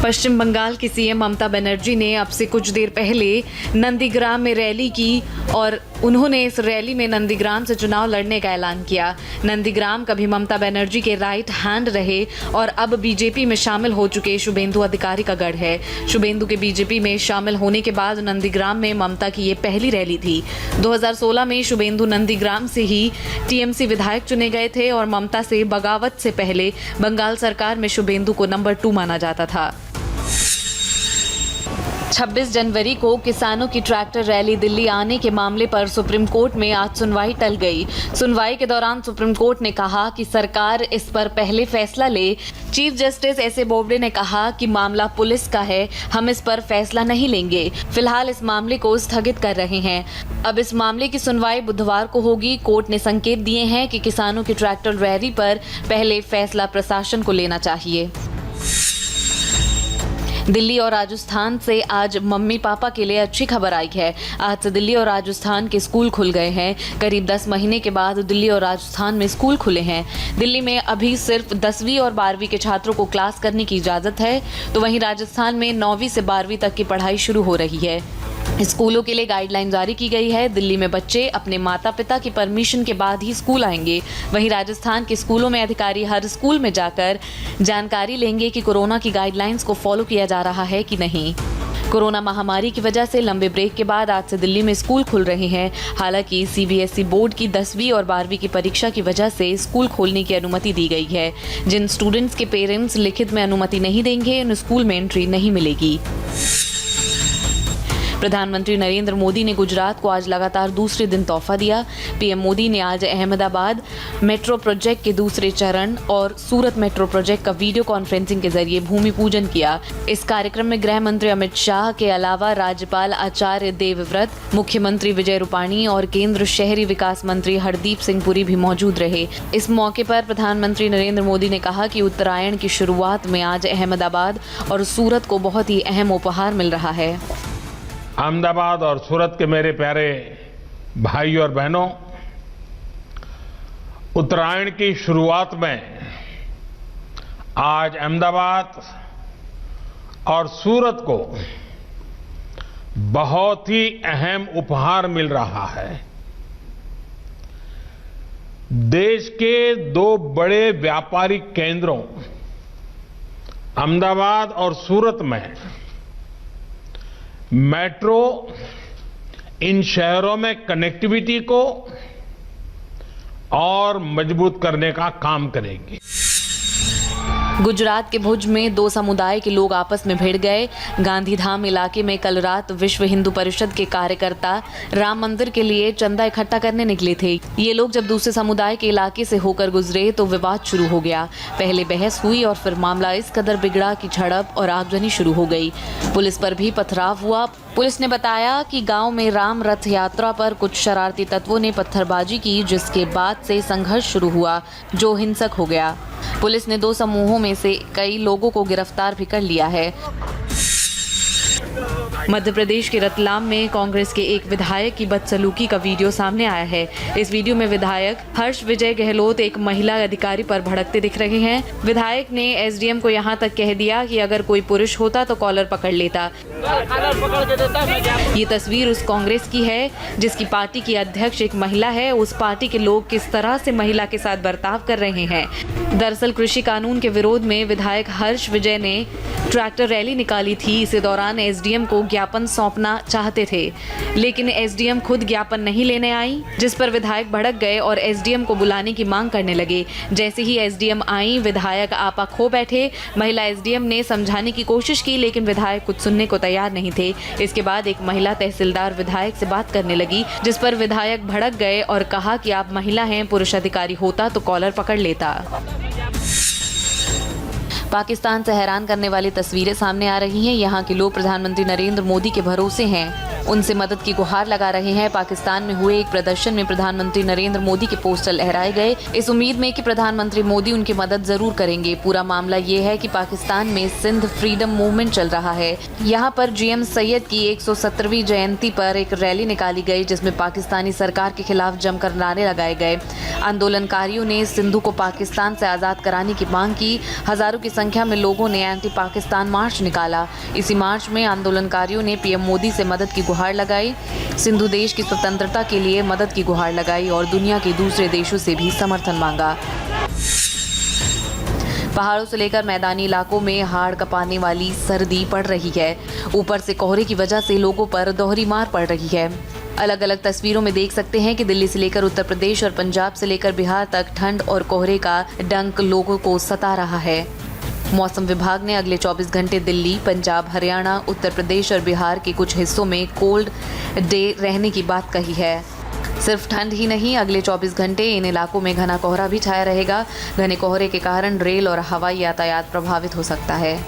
पश्चिम बंगाल की सीएम ममता बनर्जी ने अब से कुछ देर पहले नंदीग्राम में रैली की और उन्होंने इस रैली में नंदीग्राम से चुनाव लड़ने का ऐलान किया। नंदीग्राम कभी ममता बनर्जी के राइट हैंड रहे और अब बीजेपी में शामिल हो चुके शुभेंदु अधिकारी का गढ़ है। शुभेंदु के बीजेपी में शामिल होने के बाद नंदीग्राम में ममता की ये पहली रैली थी। 2016 में शुभेंदु नंदीग्राम से ही टीएमसी विधायक चुने गए थे और ममता से बगावत से पहले बंगाल सरकार में शुभेंदु को नंबर 2 माना जाता था। 26 जनवरी को किसानों की ट्रैक्टर रैली दिल्ली आने के मामले पर सुप्रीम कोर्ट में आज सुनवाई टल गई। सुनवाई के दौरान सुप्रीम कोर्ट ने कहा कि सरकार इस पर पहले फैसला ले। Chief justice S A Bobde ने कहा कि मामला पुलिस का है, हम इस पर फैसला नहीं लेंगे। फिलहाल इस मामले को स्थगित कर रहे हैं। अब इस मामले की सुनवाई बुधवार को होगी। कोर्ट ने संकेत दिए हैं कि किसानों की ट्रैक्टर रैली पर पहले फैसला प्रशासन को लेना चाहिए। दिल्ली और राजस्थान से आज मम्मी पापा के लिए अच्छी खबर आई है। आज से दिल्ली और राजस्थान के स्कूल खुल गए हैं। करीब 10 महीने के बाद दिल्ली और राजस्थान में स्कूल खुले हैं। दिल्ली में अभी सिर्फ 10वीं और 12वीं के छात्रों को क्लास करने की इजाजत है, तो वहीं राजस्थान में 9वीं से 12वीं तक की पढ़ाई शुरू हो रही है। स्कूलों के लिए गाइडलाइन जारी की गई है। दिल्ली में बच्चे अपने माता पिता की परमिशन के बाद ही स्कूल आएंगे। वहीं राजस्थान के स्कूलों में अधिकारी हर स्कूल में जाकर जानकारी लेंगे कि कोरोना की गाइडलाइंस को फॉलो किया जा रहा है कि नहीं। कोरोना महामारी की वजह से लंबे ब्रेक के बाद आज से दिल्ली में स्कूल खुल रहे हैं। हालांकि सीबीएसई बोर्ड की 10वीं और 12वीं की परीक्षा की वजह से स्कूल खोलने की अनुमति दी गई है। जिन स्टूडेंट्स के पेरेंट्स लिखित में अनुमति नहीं देंगे, उन स्कूल में एंट्री नहीं मिलेगी। प्रधानमंत्री नरेंद्र मोदी ने गुजरात को आज लगातार दूसरे दिन तोहफा दिया। पीएम मोदी ने आज अहमदाबाद मेट्रो प्रोजेक्ट के दूसरे चरण और सूरत मेट्रो प्रोजेक्ट का वीडियो कॉन्फ्रेंसिंग के जरिए भूमि पूजन किया। इस कार्यक्रम में गृह मंत्री अमित शाह के अलावा राज्यपाल आचार्य देवव्रत, मुख्यमंत्री विजय रूपाणी और केंद्र शहरी विकास मंत्री हरदीप सिंह पुरी भी मौजूद रहे। इस मौके पर प्रधानमंत्री नरेंद्र मोदी ने कहा कि उत्तरायण की शुरुआत में आज अहमदाबाद और सूरत को बहुत ही अहम उपहार मिल रहा है। अहमदाबाद और सूरत के मेरे प्यारे भाई और बहनों, उत्तरायण की शुरुआत में आज अहमदाबाद और सूरत को बहुत ही अहम उपहार मिल रहा है। देश के 2 बड़े व्यापारिक केंद्रों अहमदाबाद और सूरत में मेट्रो इन शहरों में कनेक्टिविटी को और मजबूत करने का काम करेगी। गुजरात के भुज में 2 समुदाय के लोग आपस में भिड़ गए। गांधीधाम इलाके में कल रात विश्व हिंदू परिषद के कार्यकर्ता राम मंदिर के लिए चंदा इकट्ठा करने निकले थे। ये लोग जब दूसरे समुदाय के इलाके से होकर गुजरे तो विवाद शुरू हो गया। पहले बहस हुई और फिर मामला इस कदर बिगड़ा कि झड़प और आगजनी शुरू हो गई। पुलिस पर भी पथराव हुआ। पुलिस ने बताया कि गांव में राम रथ यात्रा पर कुछ शरारती तत्वों ने पत्थरबाजी की, जिसके बाद से संघर्ष शुरू हुआ जो हिंसक हो गया। पुलिस ने 2 समूहों में से कई लोगों को गिरफ्तार भी कर लिया है। मध्य प्रदेश के रतलाम में कांग्रेस के एक विधायक की बदसलूकी का वीडियो सामने आया है। इस वीडियो में विधायक हर्ष विजय गहलोत एक महिला अधिकारी पर भड़कते दिख रहे हैं। विधायक ने एसडीएम को यहां तक कह दिया कि अगर कोई पुरुष होता तो कॉलर पकड़ लेता। ये तस्वीर उस कांग्रेस की है जिसकी पार्टी की अध्यक्ष एक महिला है। उस पार्टी के लोग किस तरह से महिला के साथ बर्ताव कर रहे हैं। दरअसल कृषि कानून के विरोध में विधायक हर्ष विजय ने ट्रैक्टर रैली निकाली थी। इस दौरान एसडीएम को ज्ञापन सौंपना चाहते थे, लेकिन एसडीएम खुद ज्ञापन नहीं लेने आई, जिस पर विधायक भड़क गए और एसडीएम को बुलाने की मांग करने लगे। जैसे ही एसडीएम आई, विधायक आपा खो बैठे। महिला एसडीएम ने समझाने की कोशिश की, लेकिन विधायक कुछ सुनने को तैयार नहीं थे। इसके बाद एक महिला तहसीलदार विधायक से बात करने लगी, जिस पर विधायक भड़क गए और कहा कि आप महिला हैं, पुरुष अधिकारी होता तो कॉलर पकड़ लेता। पाकिस्तान से हैरान करने वाली तस्वीरें सामने आ रही हैं। यहाँ के लोग प्रधानमंत्री नरेंद्र मोदी के भरोसे हैं, उनसे मदद की गुहार लगा रहे हैं। पाकिस्तान में हुए एक प्रदर्शन में प्रधानमंत्री नरेंद्र मोदी के पोस्टर लहराए गए, इस उम्मीद में कि प्रधानमंत्री मोदी उनकी मदद जरूर करेंगे। पूरा मामला ये है कि पाकिस्तान में सिंध फ्रीडम मूवमेंट चल रहा है। यहाँ पर जीएम सैयद की 117वीं जयंती पर एक रैली निकाली गई, जिसमें पाकिस्तानी सरकार के खिलाफ जमकर नारे लगाए गए। आंदोलनकारियों ने सिंधु को पाकिस्तान से आजाद कराने की मांग की। हजारों की संख्या में लोगों ने एंटी पाकिस्तान मार्च निकाला। इसी मार्च में आंदोलनकारियों ने पीएम मोदी से मदद की गुहार लगाई, सिंधु देश की स्वतंत्रता के लिए मदद की गुहार लगाई और दुनिया के दूसरे देशों से भी समर्थन मांगा। पहाड़ों से लेकर मैदानी इलाकों में हाड़ कपाने वाली सर्दी पड़ रही है। ऊपर से कोहरे की वजह से लोगों पर दोहरी मार पड़ रही है। अलग अलग तस्वीरों में देख सकते हैं कि दिल्ली से लेकर उत्तर प्रदेश और पंजाब से लेकर बिहार तक ठंड और कोहरे का डंक लोगों को सता रहा है। मौसम विभाग ने अगले 24 घंटे दिल्ली, पंजाब, हरियाणा, उत्तर प्रदेश और बिहार के कुछ हिस्सों में कोल्ड डे रहने की बात कही है। सिर्फ ठंड ही नहीं, अगले 24 घंटे इन इलाकों में घना कोहरा भी छाया रहेगा। घने कोहरे के कारण रेल और हवाई यातायात प्रभावित हो सकता है।